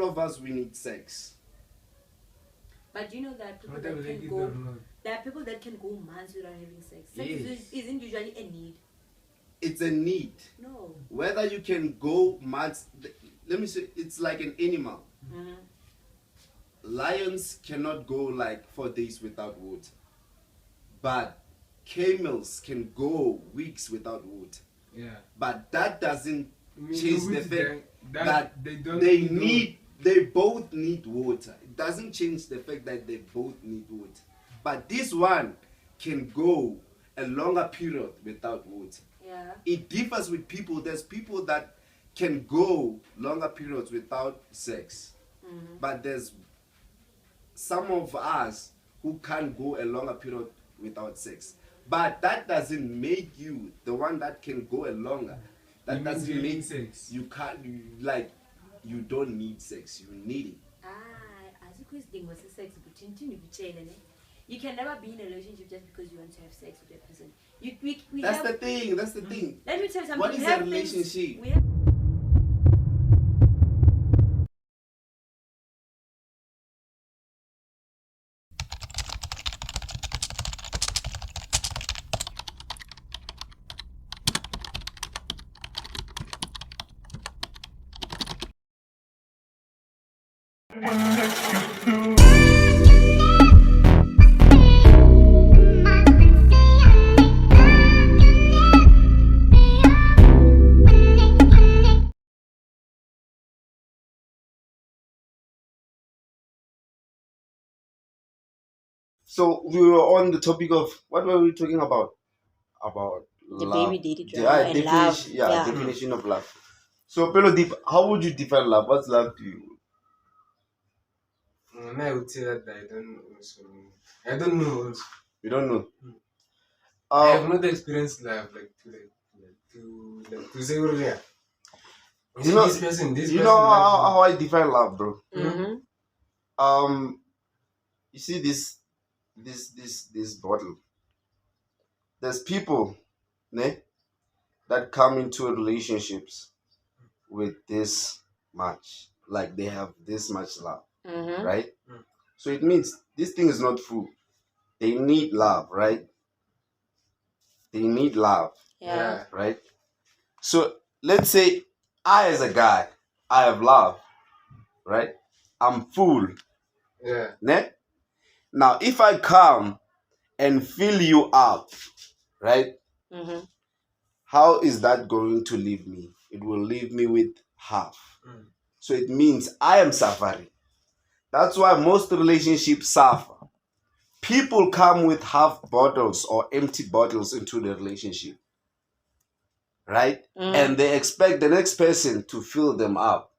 of us, we need sex. But you know that people that can go, there are people that can go months without having sex. Sex isn't usually a need. It's a need. No. Whether you can go months, let me say, it's like an animal. Mm-hmm. Lions cannot go like 4 days without water, but camels can go weeks without water. Yeah. But that doesn't change the fact that they both need water. It doesn't change the fact that they both need water. But this one can go a longer period without water. Yeah. It differs with people. There's people that can go longer periods without sex. Mm-hmm. But there's some of us who can't go a longer period without sex. But that doesn't make you the one that can go a longer. That doesn't mean sex. You can't, you don't need sex. You need it. You can never be in a relationship just because you want to have sex with a person. That's the thing. That's the thing. Let me tell you something. What is a relationship? So we were on the topic of what were we talking about? About the love. baby daddy drama and love. Definition of love. So Pelodip, how would you define love? What's love to you? I would say that I don't know. Also. I don't know. Also. You don't know. I have not experienced love to say yeah. You know how I define love, bro. Mm-hmm. You see this bottle. There's people, that come into relationships with this much, like they have this much love, right? Mm. So it means this thing is not full. They need love, right? They need love, Yeah. right? So let's say I, as a guy, I have love, right? I'm full. Yeah. Now, if I come and fill you up, right? Mm-hmm. How is that going to leave me? It will leave me with half. Mm. So it means I am suffering. That's why most relationships suffer. People come with half bottles or empty bottles into the relationship, right? And they expect the next person to fill them up.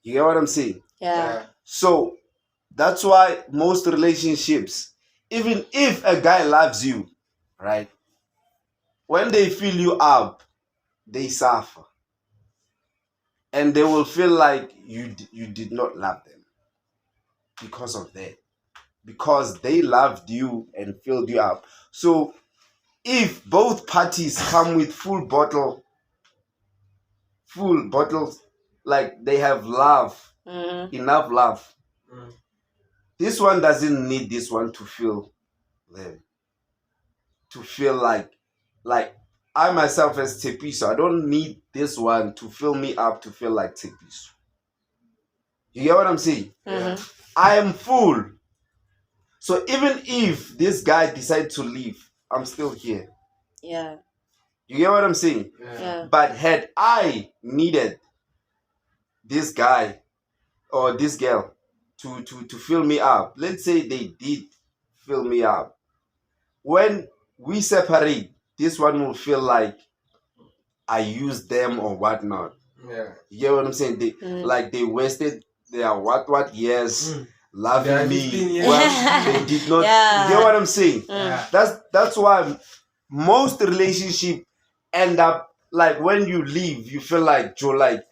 You get what I'm saying? Yeah. So that's why most relationships, even if a guy loves you, right? When they fill you up, they suffer. And they will feel like you did not love them because of that. Because they loved you and filled you up. So if both parties come with full bottles, like they have love, enough love, this one doesn't need this one to fill them. To feel like I myself as Tepiso, I don't need this one to fill me up to feel like Tepiso. You get what I'm saying? I am full. So even if this guy decides to leave, I'm still here. Yeah. You get what I'm saying? Yeah. But had I needed this guy or this girl to fill me up, let's say they did fill me up. When we separate, this one will feel like I used them or whatnot. Yeah. You get what I'm saying? They wasted their what years loving me. Well, they did not. Yeah. You get what I'm saying? Yeah. That's why most relationships end up like when you leave, you feel like Joe, like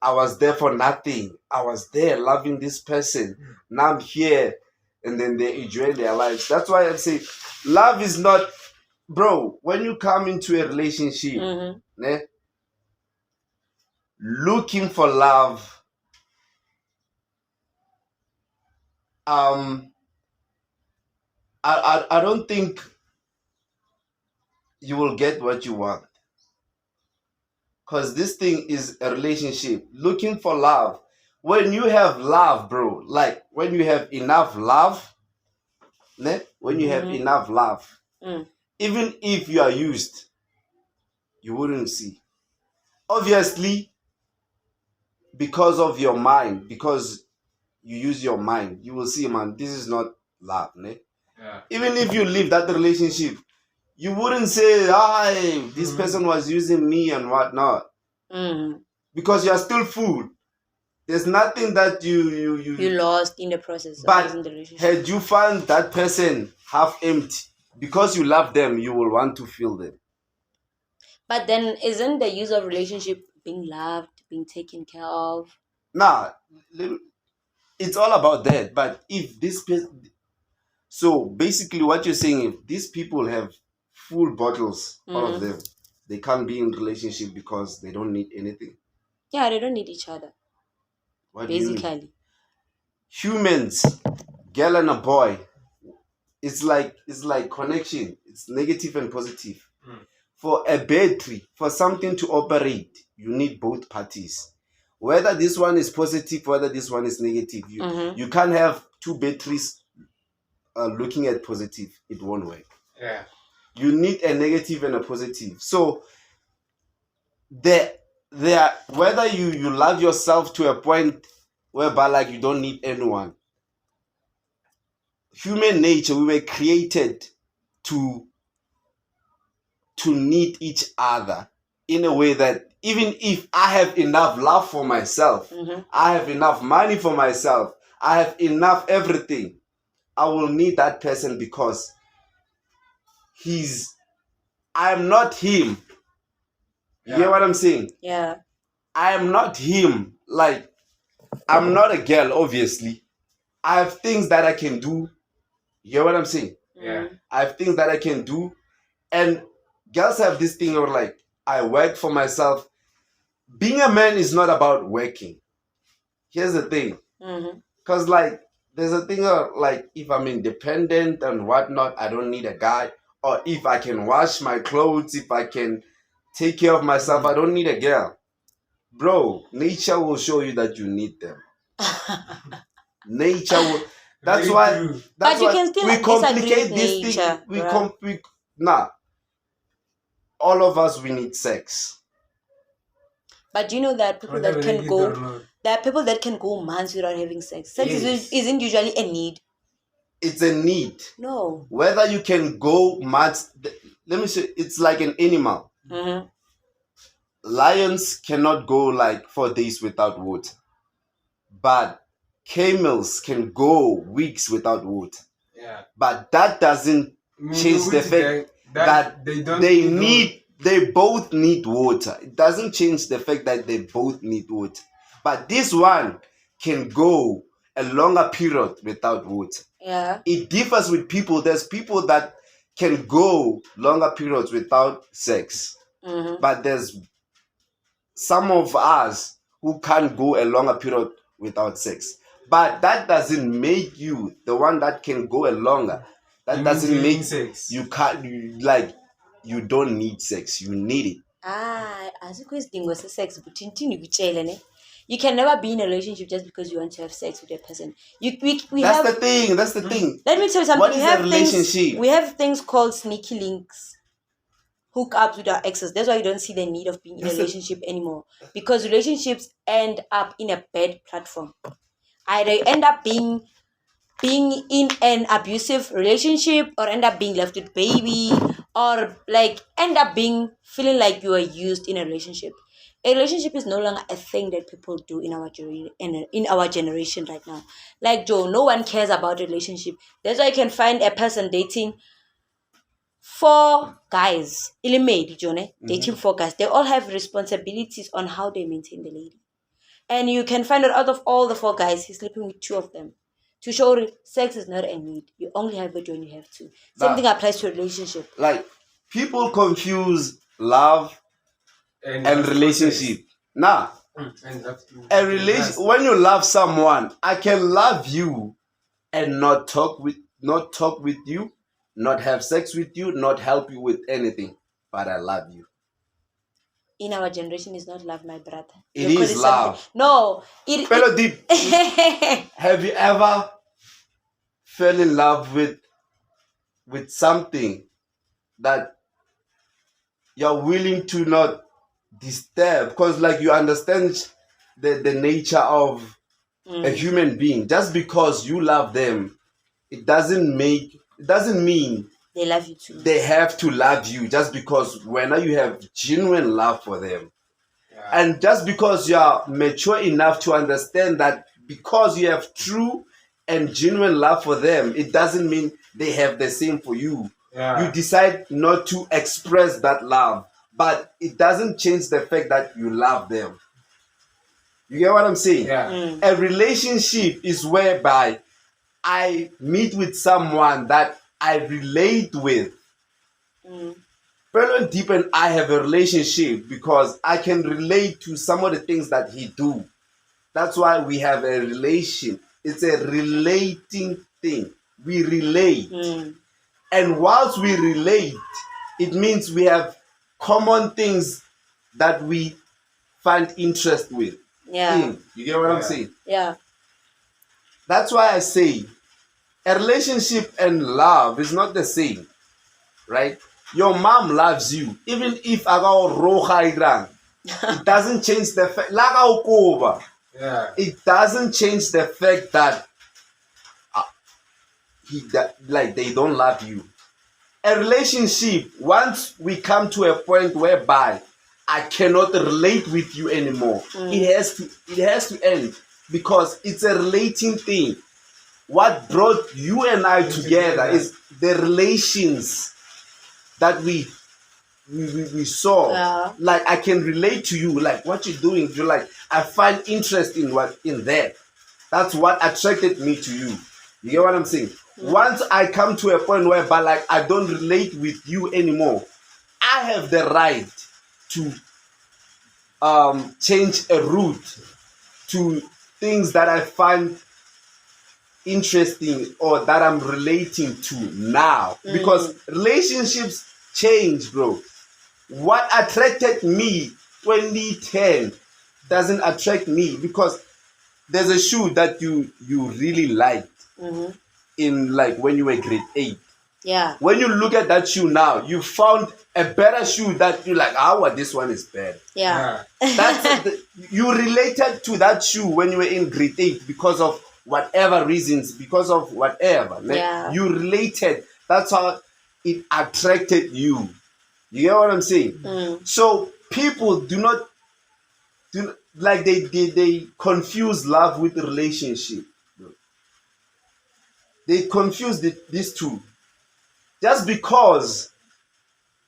I was there for nothing. I was there loving this person. Now I'm here, and then they enjoy their lives. That's why I say, love is not, bro. When you come into a relationship, looking for love I don't think you will get what you want. Because this thing is a relationship. Looking for love. When you have love, bro, like when you have enough love, when you have enough love, even if you are used, you wouldn't see. Obviously, because of your mind, because you use your mind, you will see, man, this is not love. Yeah. Even if you leave that relationship, you wouldn't say, this person was using me and whatnot. Because you are still full. There's nothing that you lost in the process. But in the relationship. Had you found that person half empty, because you love them, you will want to fill them. But then isn't the use of relationship being loved, being taken care of? Nah, it's all about that. But if this person, so basically what you're saying, if these people have full bottles, all of them, they can't be in relationship because they don't need anything. Yeah, they don't need each other. What basically. Do you mean? Humans, girl and a boy, it's like connection. It's negative and positive. For a battery, for something to operate, you need both parties. Whether this one is positive, whether this one is negative, you can't have two batteries looking at positive. It won't work. Yeah. You need a negative and a positive. So there, whether you love yourself to a point whereby like you don't need anyone. Human nature, we were created to need each other in a way that even if I have enough love for myself, I have enough money for myself, I have enough everything, I will need that person because I'm not him. You hear what I'm saying? Yeah. I am not him. Like, I'm not a girl, obviously. I have things that I can do. You hear what I'm saying? Yeah. I have things that I can do. And girls have this thing of like, I work for myself. Being a man is not about working. Here's the thing. Because like, there's a thing of like, if I'm independent and whatnot, I don't need a guy. Or if I can wash my clothes, if I can take care of myself, I don't need a girl. Bro, nature will show you that you need them. Nature will. That's why. That's but you why can still we complicate this nature, thing. All of us, we need sex. But you know that people that can go, there are people that can go months without having sex. Sex isn't usually a need. It's a need. No. Whether you can go months, let me say, it's like an animal. Lions cannot go like 4 days without water, but camels can go weeks without water. Yeah. But that doesn't change the fact that they both need water. It doesn't change the fact that they both need water. But this one can go a longer period without water. Yeah. It differs with people. There's people that can go longer periods without sex. But there's some of us who can't go a longer period without sex. But that doesn't make you the one that can go a longer. That doesn't make sex. You don't need sex. You need it. As sex, you can never be in a relationship just because you want to have sex with a person. That's the thing. That's the thing. Let me tell you something. What is a relationship? We have things called sneaky links. Hook up with our exes. That's why you don't see the need of being in a relationship anymore. Because relationships end up in a bad platform. Either you end up being in an abusive relationship, or end up being left with baby, or like end up feeling like you are used in a relationship. A relationship is no longer a thing that people do in our generation right now. Like Joe, no one cares about a relationship. That's why you can find a person dating 4 guys. Dating 4 guys. They all have responsibilities on how they maintain the lady. And you can find out of all the 4 guys, he's sleeping with 2 of them. To show sex is not a need. You only have it when you have to. Same thing applies to a relationship. Like, people confuse love and relationship. When you love someone, I can love you and not talk with you, not have sex with you, not help you with anything, but I love you. In our generation, is not love, my brother. It is love. No, Fellow deep. Have you ever fell in love with something that you're willing to not disturb, because like you understand the nature of a human being? Just because you love them, it doesn't mean they love you too. They have to love you, just because when you have genuine love for them. And just because you are mature enough to understand that because you have true and genuine love for them, it doesn't mean they have the same for you. You decide not to express that love, but it doesn't change the fact that you love them. You get what I'm saying? A relationship is whereby I meet with someone that I relate with. Very deep, and I have a relationship because I can relate to some of the things that he do. That's why we have a relation. It's a relating thing. We relate. And whilst we relate, it means we have common things that we find interest with. Yeah. You get what I'm saying? Yeah. That's why I say a relationship and love is not the same, right? Your mom loves you, even if I go roja, it doesn't change the fact. It doesn't change the fact that they don't love you. A relationship, once we come to a point whereby I cannot relate with you anymore, it has to end, because it's a relating thing. What brought you and I together is the relations that we saw. Like, I can relate to you, like what you're doing. You're like, I find interest in that. That's what attracted me to you. You get what I'm saying? Once I come to a point whereby like I don't relate with you anymore, I have the right to change a route to things that I find interesting or that I'm relating to now. Because relationships change, bro. What attracted me 2010 doesn't attract me, because there's a shoe that you really liked in like when you were grade 8. Yeah. When you look at that shoe now, you found a better shoe that you like, this one is better. Yeah. You related to that shoe when you were in grade 8 because of whatever reasons, because of whatever. Yeah. You related. That's how it attracted you. You get what I'm saying? So people do not like they confuse love with relationship. They confuse these two. Just because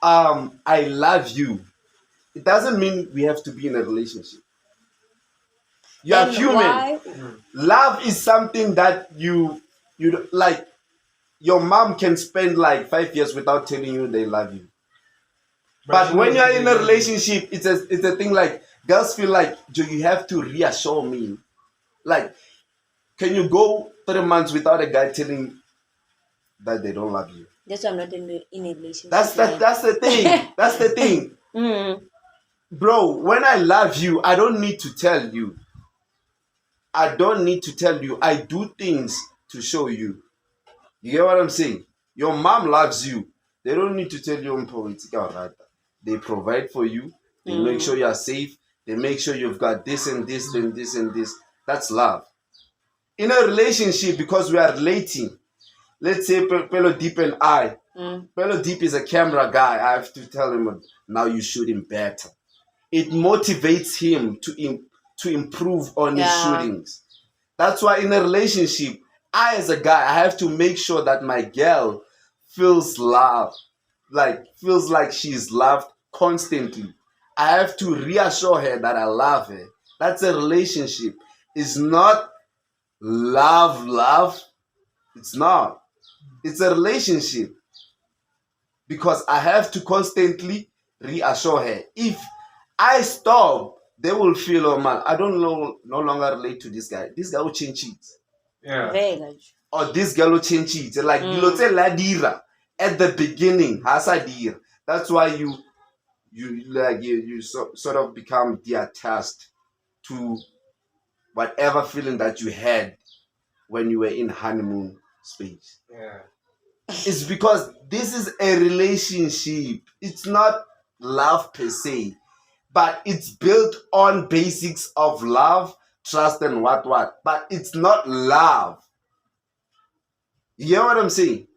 I love you, it doesn't mean we have to be in a relationship. You are human. Why? Love is something that you like. Your mom can spend like 5 years without telling you they love you. But when you're in a relationship, it's a thing like girls feel like, you have to reassure me. Like, can you go 3 months without a guy telling that they don't love you? That's why I'm not in a relationship. That's the thing. That's the thing. Bro, when I love you, I don't need to tell you. I don't need to tell you. I do things to show you. You get what I'm saying? Your mom loves you. They don't need to tell you. They provide for you. They make sure you are safe. They make sure you've got this and this and this and this. That's love. In a relationship, because we are relating, let's say Pelo Deep and I. Pelo Deep is a camera guy. I have to tell him, now you shoot him better. It motivates him to improve on his shootings. That's why in a relationship, I as a guy, I have to make sure that my girl feels loved, feels like she's loved constantly. I have to reassure her that I love her. That's a relationship. It's not love. It's not. It's a relationship. Because I have to constantly reassure her. If I stop, they will feel, oh man, I don't no longer relate to this guy. This guy will change it. Very large. or this girl will change it. Like at the beginning, hasadir. That's why you sort of become attached to whatever feeling that you had when you were in honeymoon space. Yeah. It's because this is a relationship. It's not love per se, but it's built on basics of love, trust, and what. But it's not love. You hear what I'm saying?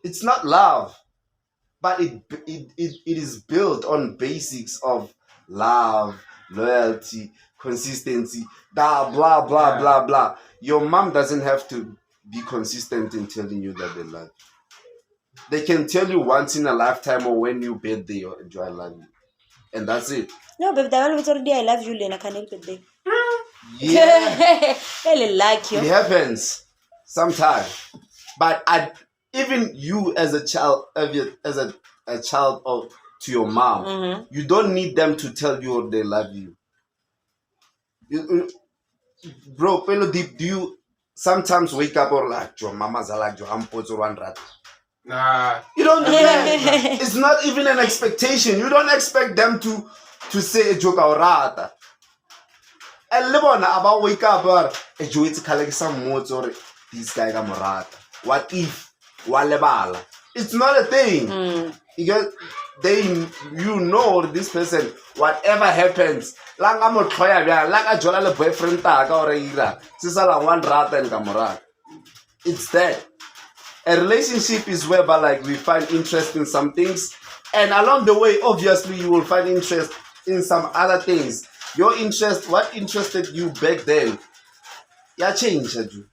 It's not love, but it is built on basics of love, loyalty, consistency, blah blah blah blah blah. Your mom doesn't have to be consistent in telling you that they love you. They can tell you once in a lifetime or when you birthday or enjoy I love you. And that's it. No, but that one already I love you, Lena. Can help it there. Yeah. Really like you. It happens sometimes. But even you as a child, as a child of to your mom, you don't need them to tell you they love you. Bro, Pelo Deep, do you sometimes wake up or like your mama's like your ampos or one rat? Nah. You don't do that. It's not even an expectation. You don't expect them to say a joke or rata. And Lebona about wake up or a joke to collect some modes or this guy gamorata. What if walebala? It's not a thing. Because you know this person, whatever happens, like I'm a try like a jolly boyfriend tag or a sisala one rata and gamorata. It's that. A relationship is whereby like we find interest in some things, and along the way, obviously, you will find interest in some other things. Your interest, what interested you back then, changed you.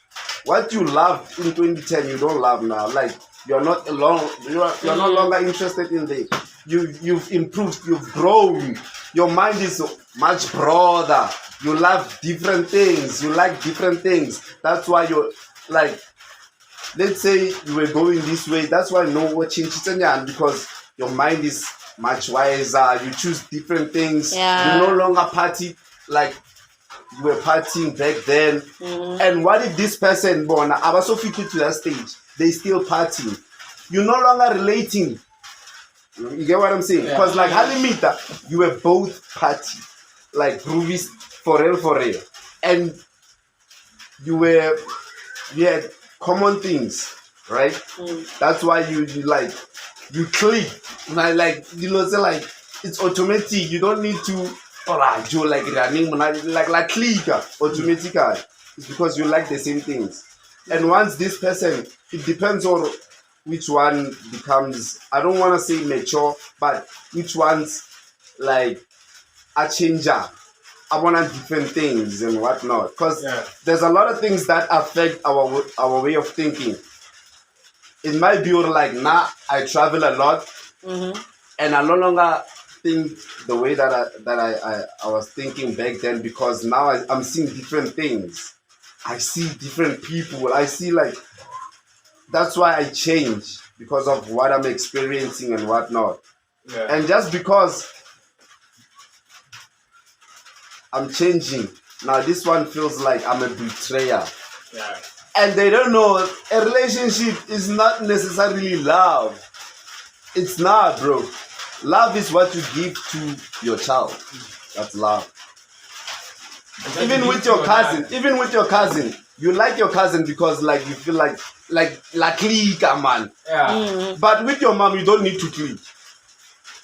What you loved in 2010, you don't love now. Like you're not alone. You're no longer interested in the. You've improved. You've grown. Your mind is much broader. You love different things. You like different things. That's why you're like. Let's say you were going this way. That's why no watching Chitanyan, because your mind is much wiser. You choose different things. Yeah. You no longer party like you were partying back then. And what if this person, Bona, I was so fit to that stage, they still partying. You're no longer relating. You get what I'm saying? Because like Halimita, you were both party, like groovies for real. And you had common things, right? That's why you click. Like you know, say like it's automatic. You don't need to do like running like click automatically. It's because you like the same things. And once this person, it depends on which one becomes, I don't want to say mature, but which one's like a changer. I want different things and whatnot, because there's a lot of things that affect our way of thinking. It might be like, I travel a lot, and I no longer think the way that I was thinking back then, because now I'm seeing different things. I see different people. I see like, that's why I change, because of what I'm experiencing and whatnot. And just because I'm changing. Now this one feels like I'm a betrayer. And they don't know a relationship is not necessarily love. It's not, bro. Love is what you give to your child. That's love. Even with your cousin, you like your cousin because like you feel like click, man. But with your mom, you don't need to click.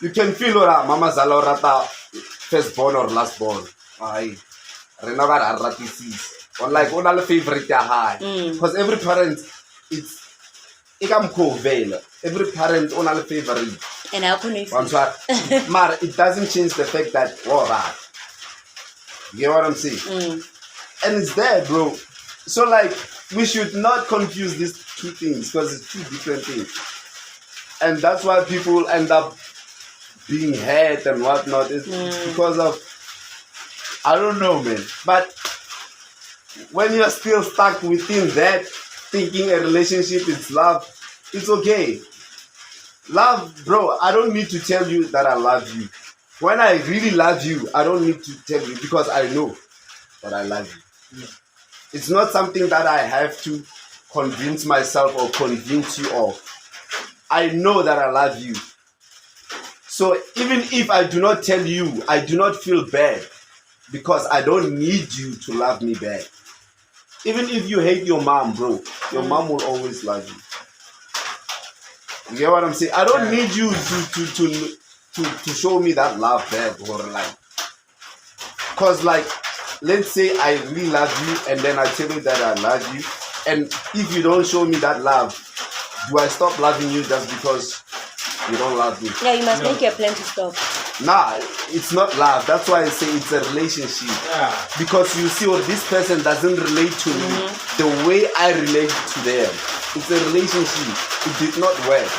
You can feel mama zalorata firstborn or lastborn. Aye. Or like one other favorite high. Because every parent every parent on a favorite. And how can we Mar, it doesn't change the fact that you get what I'm saying? And it's there, bro. So like we should not confuse these two things, because it's two different things. And that's why people end up being hurt and whatnot. It's because of, I don't know, man. But when you're still stuck within that, thinking a relationship is love, it's okay. Love, bro, I don't need to tell you that I love you. When I really love you, I don't need to tell you, because I know that I love you. It's not something that I have to convince myself or convince you of. I know that I love you. So even if I do not tell you, I do not feel bad because I don't need you to love me back. Even if you hate your mom, bro, your mom will always love you. You get what I'm saying? I don't need you to show me that love back or like. Cause like, let's say I really love you and then I tell you that I love you, and if you don't show me that love, do I stop loving you just because you don't love me? Yeah, you must make your plan to stop. Nah, it's not love. That's why I say it's a relationship. Yeah. Because you see, what this person doesn't relate to me the way I relate to them. It's a relationship. It did not work.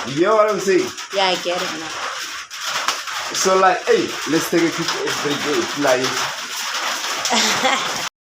You hear what I'm saying? Yeah, I get it now. So like, hey, let's take a quick break. Like.